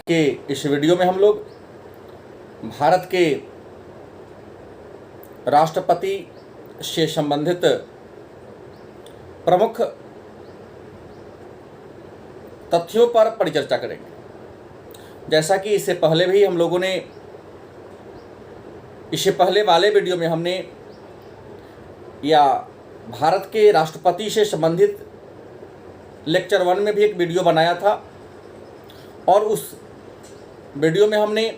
के इस वीडियो में हम लोग भारत के राष्ट्रपति से संबंधित प्रमुख तथ्यों पर परिचर्चा करेंगे। जैसा कि इससे पहले भी हम लोगों ने इससे पहले वाले वीडियो में हमने या भारत के राष्ट्रपति से संबंधित लेक्चर 1 में भी एक वीडियो बनाया था और उस वीडियो में हमने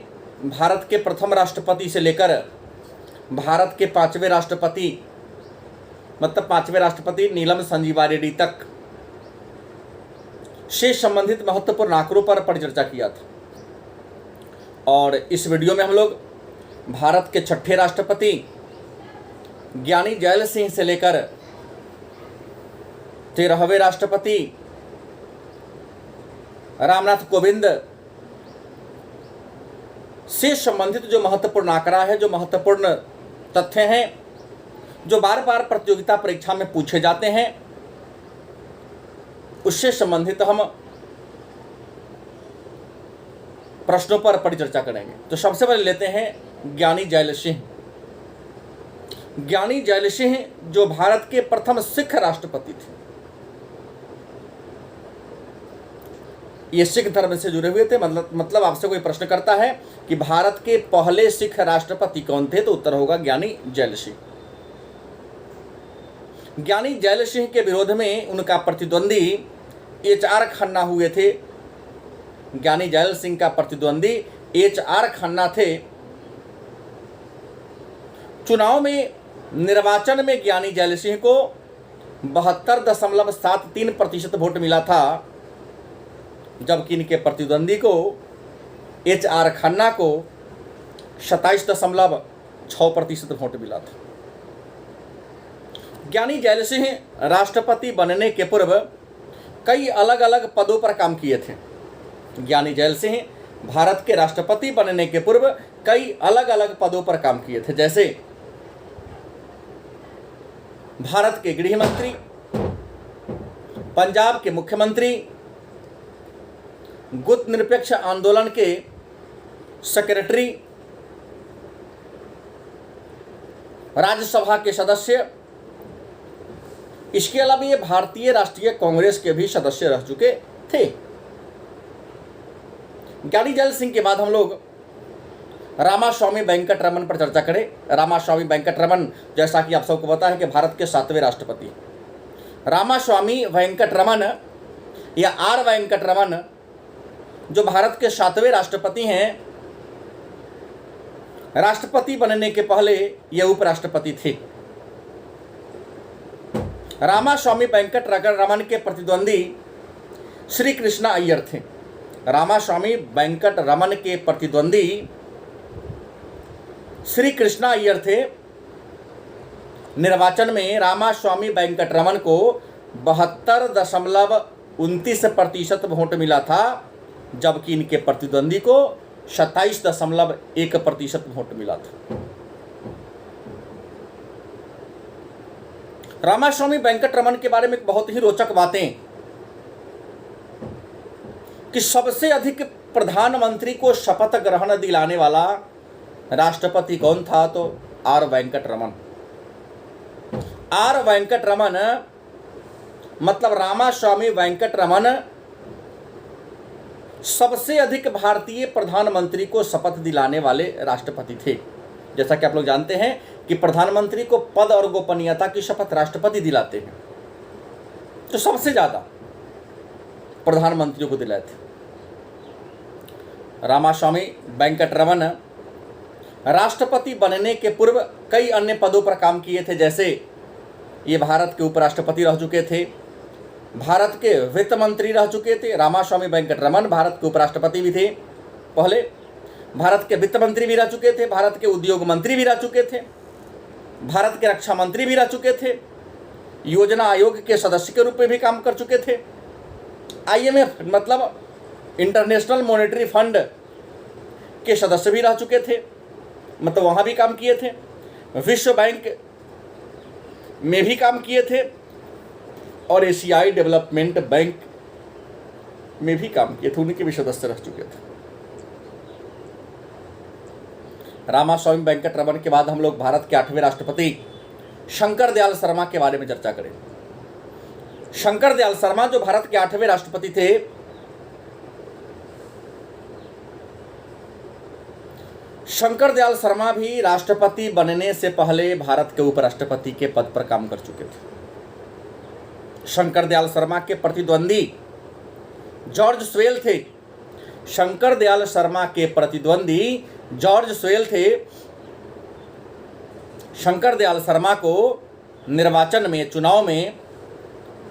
भारत के प्रथम राष्ट्रपति से लेकर भारत के 5वें राष्ट्रपति मतलब 5वें राष्ट्रपति नीलम संजीवा रेड्डी तक से संबंधित महत्वपूर्ण आंकड़ों पर परिचर्चा किया था। और इस वीडियो में हम लोग भारत के 6ठे राष्ट्रपति ज्ञानी जैल सिंह से लेकर 13वें राष्ट्रपति रामनाथ कोविंद से संबंधित जो महत्वपूर्ण आंकड़ा है, जो महत्वपूर्ण तथ्य हैं, जो बार बार प्रतियोगिता परीक्षा में पूछे जाते हैं, उससे संबंधित हम प्रश्नों पर परिचर्चा करेंगे। तो सबसे पहले लेते हैं ज्ञानी जैल सिंह। ज्ञानी जैल सिंह जो भारत के प्रथम सिख राष्ट्रपति थे, ये सिख धर्म से जुड़े हुए थे। मतलब आपसे कोई प्रश्न करता है कि भारत के पहले सिख राष्ट्रपति कौन थे, तो उत्तर होगा ज्ञानी जैल सिंह। ज्ञानी जैल सिंह के विरोध में उनका प्रतिद्वंदी HR खन्ना हुए थे। ज्ञानी जैल सिंह का प्रतिद्वंदी HR खन्ना थे। चुनाव में निर्वाचन में ज्ञानी जैल सिंह को 72.73% वोट मिला था, जबकि इनके प्रतिद्वंदी को HR खन्ना को 27.6% वोट मिला था। ज्ञानी जैल सिंह राष्ट्रपति बनने के पूर्व कई अलग अलग पदों पर काम किए थे। ज्ञानी जैल सिंह भारत के राष्ट्रपति बनने के पूर्व कई अलग अलग पदों पर काम किए थे, जैसे भारत के गृह मंत्री, पंजाब के मुख्यमंत्री, गुट निरपेक्ष आंदोलन के सेक्रेटरी, राज्यसभा के सदस्य। इसके अलावा ये भारतीय राष्ट्रीय कांग्रेस के भी सदस्य रह चुके थे। ज्ञानी जैल सिंह के बाद हम लोग रामास्वामी वेंकटरमन पर चर्चा करें। रामास्वामी वेंकटरमन, जैसा कि आप सबको पता है कि भारत के 7वें राष्ट्रपति रामास्वामी वेंकटरमन या R वेंकटरमन जो भारत के 7वें राष्ट्रपति हैं, राष्ट्रपति बनने के पहले ये उपराष्ट्रपति थे। रामास्वामी वेंकटरमन के प्रतिद्वंदी श्री कृष्णा अय्यर थे। रामास्वामी वेंकटरमन के प्रतिद्वंदी श्री कृष्णा अय्यर थे। निर्वाचन में रामास्वामी वेंकटरमन को 72.29% वोट मिला था, जबकि इनके प्रतिद्वंदी को 27.1% वोट मिला था। रामास्वामी वेंकटरमन के बारे में बहुत ही रोचक बातें कि सबसे अधिक प्रधानमंत्री को शपथ ग्रहण दिलाने वाला राष्ट्रपति कौन था, तो R वेंकटरमन। R वेंकटरमन मतलब रामास्वामी वेंकटरमन सबसे अधिक भारतीय प्रधानमंत्री को शपथ दिलाने वाले राष्ट्रपति थे। जैसा कि आप लोग जानते हैं कि प्रधानमंत्री को पद और गोपनीयता की शपथ राष्ट्रपति दिलाते हैं, तो सबसे ज्यादा प्रधानमंत्रियों को दिलाए थे। रामास्वामी वेंकटरमन राष्ट्रपति बनने के पूर्व कई अन्य पदों पर काम किए थे, जैसे ये भारत के उपराष्ट्रपति रह चुके थे, भारत के वित्त मंत्री रह चुके थे। रामास्वामी वेंकटरमन भारत के उपराष्ट्रपति भी थे, पहले भारत के वित्त मंत्री भी रह चुके थे, भारत के उद्योग मंत्री भी रह चुके थे, भारत के रक्षा मंत्री भी रह चुके थे, योजना आयोग के सदस्य के रूप में भी काम कर चुके थे, IMF मतलब इंटरनेशनल मॉनेटरी फंड के सदस्य भी रह चुके थे, मतलब वहाँ भी काम किए थे, विश्व बैंक में भी काम किए थे और एशियाई डेवलपमेंट बैंक में भी काम किए थे, उनके भी सदस्य रह चुके थे। रामास्वामी वेंकटरमन के बाद हम लोग भारत के 8वें राष्ट्रपति शंकर दयाल शर्मा के बारे में चर्चा करें। शंकर दयाल शर्मा जो भारत के 8वें राष्ट्रपति थे, शंकर दयाल शर्मा भी राष्ट्रपति बनने से पहले भारत के उपराष्ट्रपति के पद पर काम कर चुके थे। शंकर दयाल शर्मा के प्रतिद्वंदी जॉर्ज स्वेल थे। शंकर दयाल शर्मा के प्रतिद्वंदी जॉर्ज स्वेल थे। शंकर दयाल शर्मा को निर्वाचन में, चुनाव में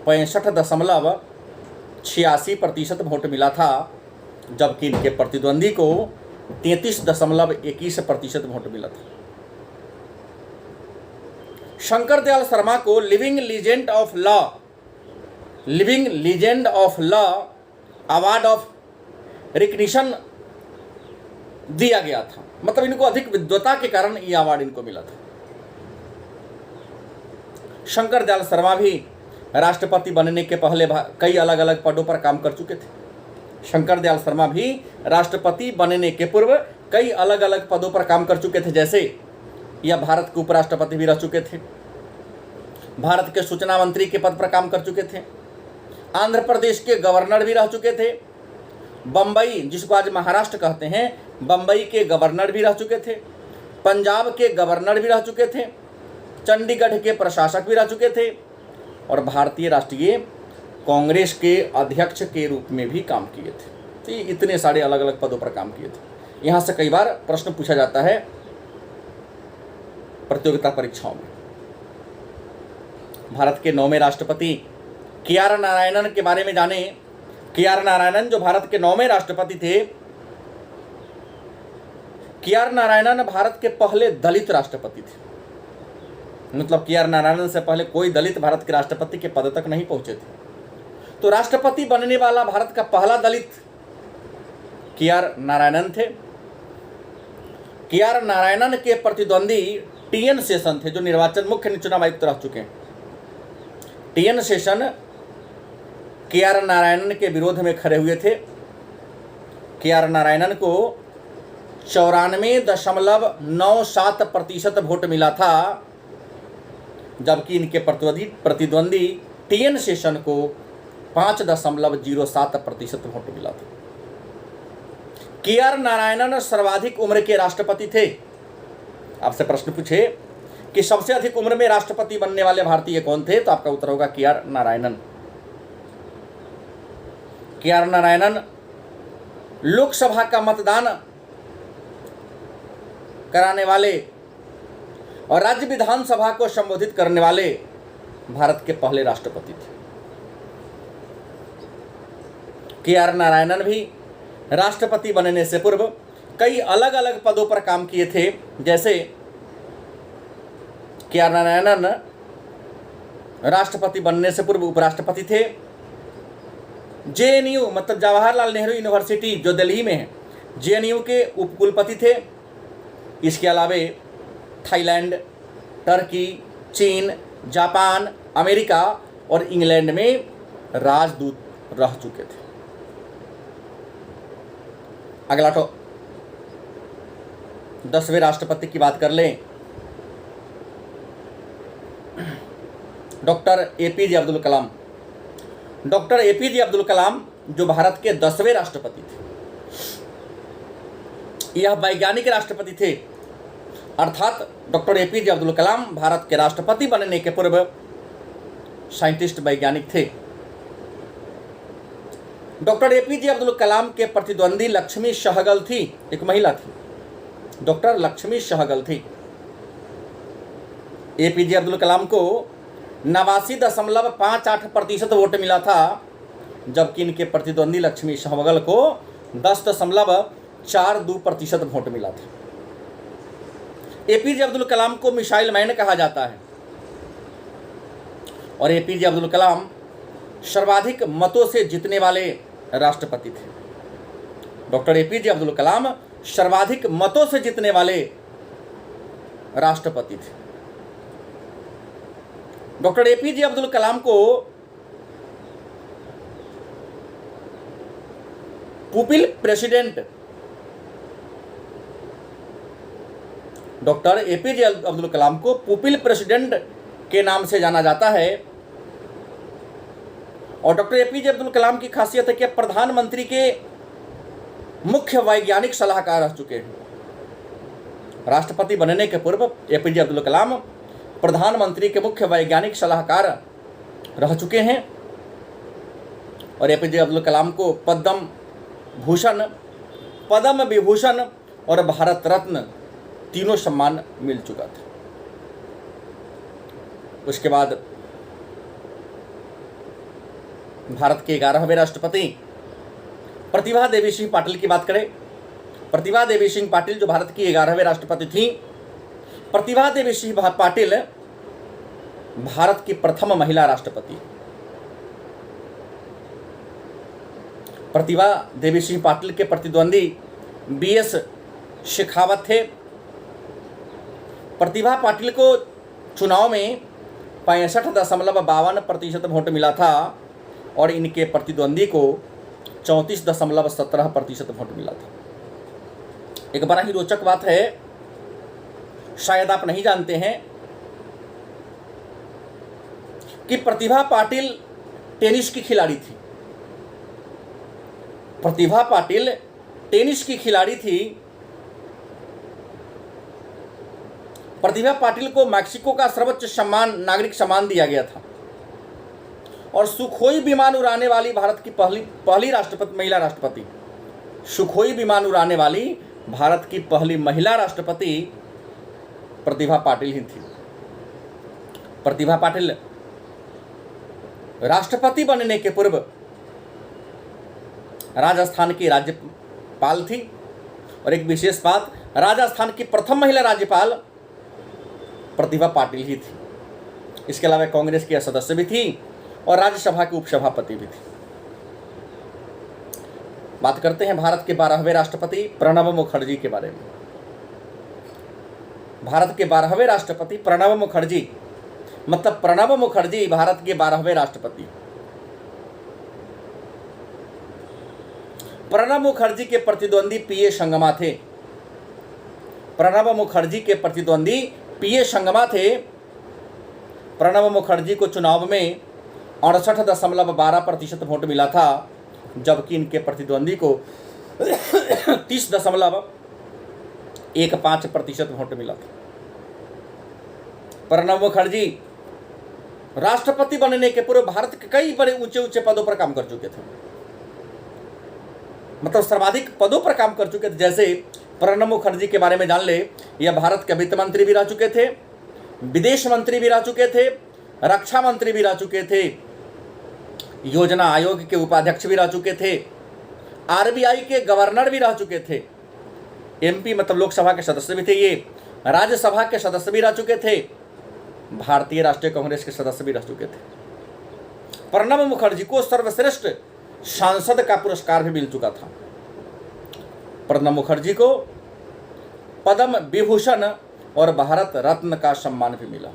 65.86% वोट मिला था, जबकि इनके प्रतिद्वंदी को 33.21% वोट मिला था। शंकर दयाल शर्मा को living legend of law award of recognition दिया गया था। मतलब इनको अधिक विद्वता के कारण यह अवार्ड इनको मिला था। शंकर दयाल शर्मा भी राष्ट्रपति बनने के पहले कई अलग अलग पदों पर काम कर चुके थे। शंकर दयाल शर्मा भी राष्ट्रपति बनने के पूर्व कई अलग अलग पदों पर काम कर चुके थे। जैसे यह भारत के उपराष्ट्रपति भी रह चुके थे, भारत के सूचना मंत्री के पद पर काम कर चुके थे, आंध्र प्रदेश के गवर्नर भी रह चुके थे, बम्बई जिसको आज महाराष्ट्र कहते हैं, बम्बई के गवर्नर भी रह चुके थे, पंजाब के गवर्नर भी रह चुके थे, चंडीगढ़ के प्रशासक भी रह चुके थे और भारतीय राष्ट्रीय कांग्रेस के अध्यक्ष के रूप में भी काम किए थे। तो ये इतने सारे अलग अलग पदों पर काम किए थे। यहाँ से कई बार प्रश्न पूछा जाता है प्रतियोगिता परीक्षाओं में। भारत के 9वें राष्ट्रपति KR नारायणन के बारे में जाने। KR नारायणन जो भारत के 9वें राष्ट्रपति थे। KR नारायणन भारत के पहले दलित राष्ट्रपति थे। मतलब KR नारायणन से पहले कोई दलित भारत के राष्ट्रपति के पद तक नहीं पहुंचे थे। तो राष्ट्रपति बनने वाला भारत का पहला दलित KR नारायणन थे। KR नारायणन के प्रतिद्वंदी TN शेषन थे, जो निर्वाचन मुख्य चुनाव आयुक्त रह चुके हैं। TN शेषन KR नारायणन के विरोध में खड़े हुए थे। KR नारायणन को 94.97% वोट मिला था, जबकि इनके प्रतिद्वंदी TN शेषन को 5.07% वोट मिला था। KR नारायणन सर्वाधिक उम्र के राष्ट्रपति थे। आपसे प्रश्न पूछे कि सबसे अधिक उम्र में राष्ट्रपति बनने वाले भारतीय कौन थे, तो आपका उत्तर होगा KR नारायणन। KR नारायणन लोकसभा का मतदान कराने वाले और राज्य विधानसभा को संबोधित करने वाले भारत के पहले राष्ट्रपति थे। KR नारायणन भी राष्ट्रपति बनने से पूर्व कई अलग अलग पदों पर काम किए थे। जैसे KR नारायणन राष्ट्रपति बनने से पूर्व उपराष्ट्रपति थे। JNU मतलब जवाहरलाल नेहरू यूनिवर्सिटी जो दिल्ली में है, JNU के उपकुलपति थे। इसके अलावे थाईलैंड, टर्की, चीन, जापान, अमेरिका और इंग्लैंड में राजदूत रह चुके थे। अगला 10वें राष्ट्रपति की बात कर लें। डॉक्टर APJ अब्दुल कलाम। डॉक्टर APJ अब्दुल कलाम जो भारत के 10वें राष्ट्रपति थे। यह वैज्ञानिक राष्ट्रपति थे, अर्थात डॉक्टर APJ अब्दुल कलाम भारत के राष्ट्रपति बनने के पूर्व साइंटिस्ट, वैज्ञानिक थे। डॉक्टर APJ अब्दुल कलाम के प्रतिद्वंदी लक्ष्मी सहगल थी, एक महिला थी, डॉक्टर लक्ष्मी सहगल थी। APJ अब्दुल कलाम को 89.58% वोट मिला था, जबकि इनके प्रतिद्वंदी लक्ष्मी सहगल को 10.42% वोट मिला था। APJ अब्दुल कलाम को मिसाइल मैन कहा जाता है और APJ अब्दुल कलाम सर्वाधिक मतों से जीतने वाले राष्ट्रपति थे। डॉक्टर APJ अब्दुल कलाम सर्वाधिक मतों से जीतने वाले राष्ट्रपति थे। डॉक्टर APJ अब्दुल कलाम को pupil president doctor APJ Abdul Kalam को पुपिल प्रेसिडेंट के नाम से जाना जाता है। और डॉक्टर एपीजे अब्दुल कलाम की खासियत है कि प्रधानमंत्री के मुख्य वैज्ञानिक सलाहकार रह चुके हैं। राष्ट्रपति बनने के पूर्व एपीजे अब्दुल कलाम प्रधानमंत्री के मुख्य वैज्ञानिक सलाहकार रह चुके हैं और एपीजे अब्दुल कलाम को पद्म भूषण, पद्म विभूषण और भारत रत्न तीनों सम्मान मिल चुका था। उसके बाद भारत के 11वें राष्ट्रपति प्रतिभा देवी सिंह पाटिल की बात करें। प्रतिभा देवी सिंह पाटिल जो भारत की 11वें राष्ट्रपति थी। प्रतिभा देवी सिंह पाटिल भारत की प्रथम महिला राष्ट्रपति। प्रतिभा देवी सिंह पाटिल के प्रतिद्वंदी बीएस शेखावत थे। प्रतिभा पाटिल को चुनाव में 65.52% वोट मिला था और इनके प्रतिद्वंदी को 34.17% वोट मिला था। एक बड़ा ही रोचक बात है, शायद आप नहीं जानते हैं कि प्रतिभा पाटिल टेनिस की खिलाड़ी थी। प्रतिभा पाटिल टेनिस की खिलाड़ी थी। प्रतिभा पाटिल को मैक्सिको का सर्वोच्च सम्मान, नागरिक सम्मान दिया गया था और सुखोई विमान उड़ाने वाली भारत की पहली राष्ट्रपति, महिला राष्ट्रपति, सुखोई विमान उड़ाने वाली भारत की पहली महिला राष्ट्रपति प्रतिभा पाटिल ही थी। प्रतिभा पाटिल राष्ट्रपति बनने के पूर्व राजस्थान की राज्यपाल थी और एक विशेष बात, राजस्थान की प्रथम महिला राज्यपाल प्रतिभा पाटिल ही थी। इसके अलावा कांग्रेस की सदस्य भी थी और राज्यसभा के उपसभापति भी थी। बात करते हैं भारत के 12वें राष्ट्रपति प्रणब मुखर्जी के बारे में। भारत के 12वें राष्ट्रपति प्रणब मुखर्जी, मतलब प्रणब मुखर्जी भारत के 12वें राष्ट्रपति। प्रणब मुखर्जी के प्रतिद्वंदी पीए संगमा थे। प्रणब मुखर्जी के प्रतिद्वंदी पीए संगमा थे। प्रणब मुखर्जी को चुनाव में 68.12% वोट मिला था, जबकि इनके प्रतिद्वंदी को 30.15% वोट मिला था। प्रणब मुखर्जी राष्ट्रपति बनने के पूर्व भारत के कई बड़े ऊंचे ऊंचे पदों पर काम कर चुके थे, मतलब सर्वाधिक पदों पर काम कर चुके थे। जैसे प्रणब मुखर्जी के बारे में जान ले, यह भारत के वित्त मंत्री भी रह चुके थे, विदेश मंत्री भी रह चुके थे, रक्षा मंत्री भी रह चुके थे, योजना आयोग के उपाध्यक्ष भी रह चुके थे, आरबीआई के गवर्नर भी रह चुके थे, एमपी मतलब लोकसभा के सदस्य भी थे, ये राज्यसभा के सदस्य भी रह चुके थे, भारतीय राष्ट्रीय कांग्रेस के सदस्य भी रह चुके थे। प्रणब मुखर्जी को सर्वश्रेष्ठ सांसद का पुरस्कार भी मिल चुका था। प्रणब मुखर्जी को पद्म विभूषण और भारत रत्न का सम्मान भी मिला।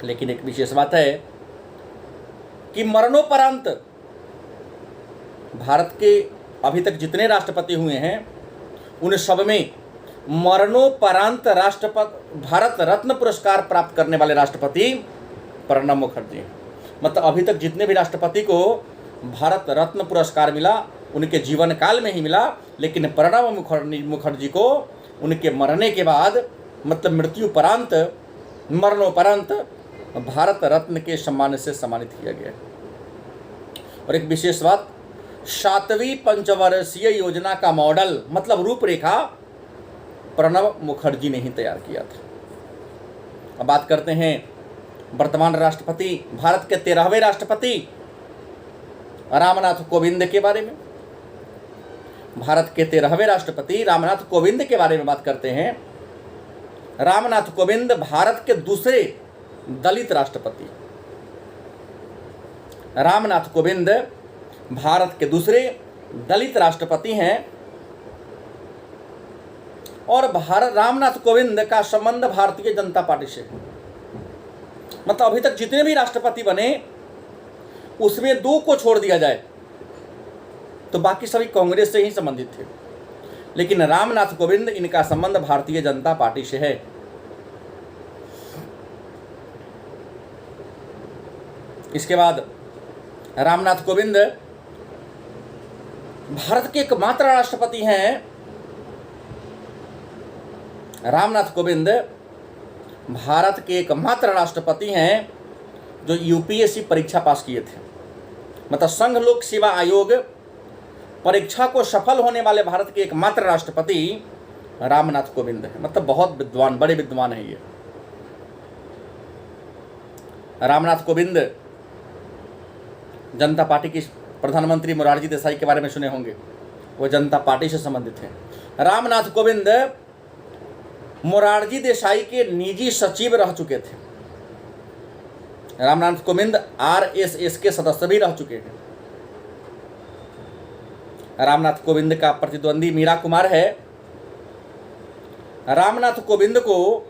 लेकिन एक विशेष बात है कि मरणोपरांत भारत के अभी तक जितने राष्ट्रपति हुए हैं उन सब में मरणोपरांत राष्ट्रपति भारत रत्न पुरस्कार प्राप्त करने वाले राष्ट्रपति प्रणब मुखर्जी। मतलब अभी तक जितने भी राष्ट्रपति को भारत रत्न पुरस्कार मिला उनके जीवन काल में ही मिला, लेकिन प्रणब मुखर्जी को उनके मरने के बाद, मतलब मृत्युपरांत, मरणोपरांत भारत रत्न के सम्मान से सम्मानित किया गया। और एक विशेष बात, 7वीं पंचवर्षीय योजना का मॉडल मतलब रूपरेखा प्रणब मुखर्जी ने ही तैयार किया था। अब बात करते हैं वर्तमान राष्ट्रपति, भारत के 13वें राष्ट्रपति रामनाथ कोविंद के बारे में। भारत के 13वें राष्ट्रपति रामनाथ कोविंद के बारे में बात करते हैं। रामनाथ कोविंद भारत के दूसरे दलित राष्ट्रपति। रामनाथ कोविंद भारत के दूसरे दलित राष्ट्रपति हैं और रामनाथ कोविंद का संबंध भारतीय जनता पार्टी से है। मतलब अभी तक जितने भी राष्ट्रपति बने उसमें 2 को छोड़ दिया जाए तो बाकी सभी कांग्रेस से ही संबंधित थे। लेकिन रामनाथ कोविंद, इनका संबंध भारतीय जनता पार्टी से है। इसके बाद रामनाथ कोविंद भारत के एकमात्र राष्ट्रपति हैं। रामनाथ कोविंद भारत के एकमात्र राष्ट्रपति हैं जो यूपीएससी परीक्षा पास किए थे। मतलब संघ लोक सेवा आयोग परीक्षा को सफल होने वाले भारत के एकमात्र राष्ट्रपति रामनाथ कोविंद है। मतलब बहुत विद्वान, बड़े विद्वान हैं ये। रामनाथ कोविंद जनता पार्टी की प्रधानमंत्री मोरारजी देसाई के बारे में सुने होंगे, वो जनता पार्टी से संबंधित हैं। रामनाथ कोविंद मोरारजी देसाई के निजी सचिव रह चुके थे। रामनाथ कोविंद आरएसएस के सदस्य भी रह चुके हैं। रामनाथ कोविंद का प्रतिद्वंदी मीरा कुमार है। रामनाथ कोविंद को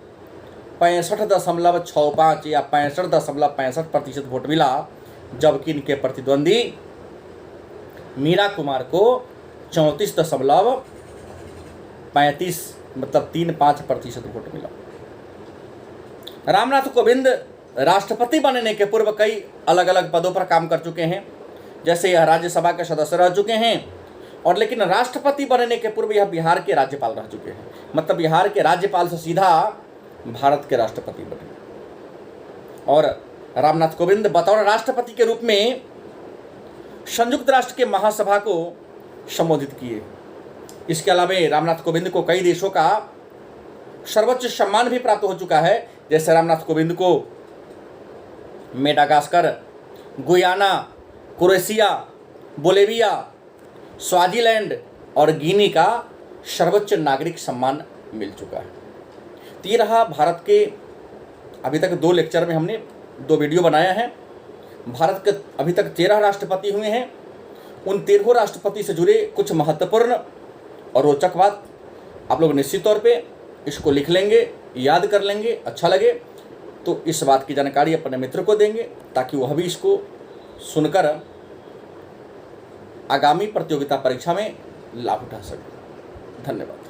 65.65 या 65.65% वोट मिला, जबकि इनके प्रतिद्वंदी मीरा कुमार को 34.35 मतलब 35% वोट मिला। रामनाथ कोविंद राष्ट्रपति बनने के पूर्व कई अलग अलग पदों पर काम कर चुके हैं, जैसे यह राज्यसभा के सदस्य रह चुके हैं, और लेकिन राष्ट्रपति बनने के पूर्व यह बिहार के राज्यपाल रह चुके हैं। मतलब बिहार के राज्यपाल से सीधा भारत के राष्ट्रपति बने। और रामनाथ कोविंद बतौर राष्ट्रपति के रूप में संयुक्त राष्ट्र के महासभा को संबोधित किए। इसके अलावा रामनाथ कोविंद को कई देशों का सर्वोच्च सम्मान भी प्राप्त हो चुका है। जैसे रामनाथ कोविंद को Madagascar, Guyana, Croatia, Bolivia, Swaziland और गिनी का सर्वोच्च नागरिक सम्मान मिल चुका है। तो ये रहा भारत के अभी तक 2 लेक्चर में हमने 2 वीडियो बनाया है। भारत के अभी तक 13 राष्ट्रपति हुए हैं। उन 13 राष्ट्रपति से जुड़े कुछ महत्वपूर्ण और रोचक बात आप लोग निश्चित तौर पे इसको लिख लेंगे, याद कर लेंगे। अच्छा लगे तो इस बात की जानकारी अपने मित्र को देंगे, ताकि वह भी इसको सुनकर आगामी प्रतियोगिता परीक्षा में लाभ उठा सके। धन्यवाद।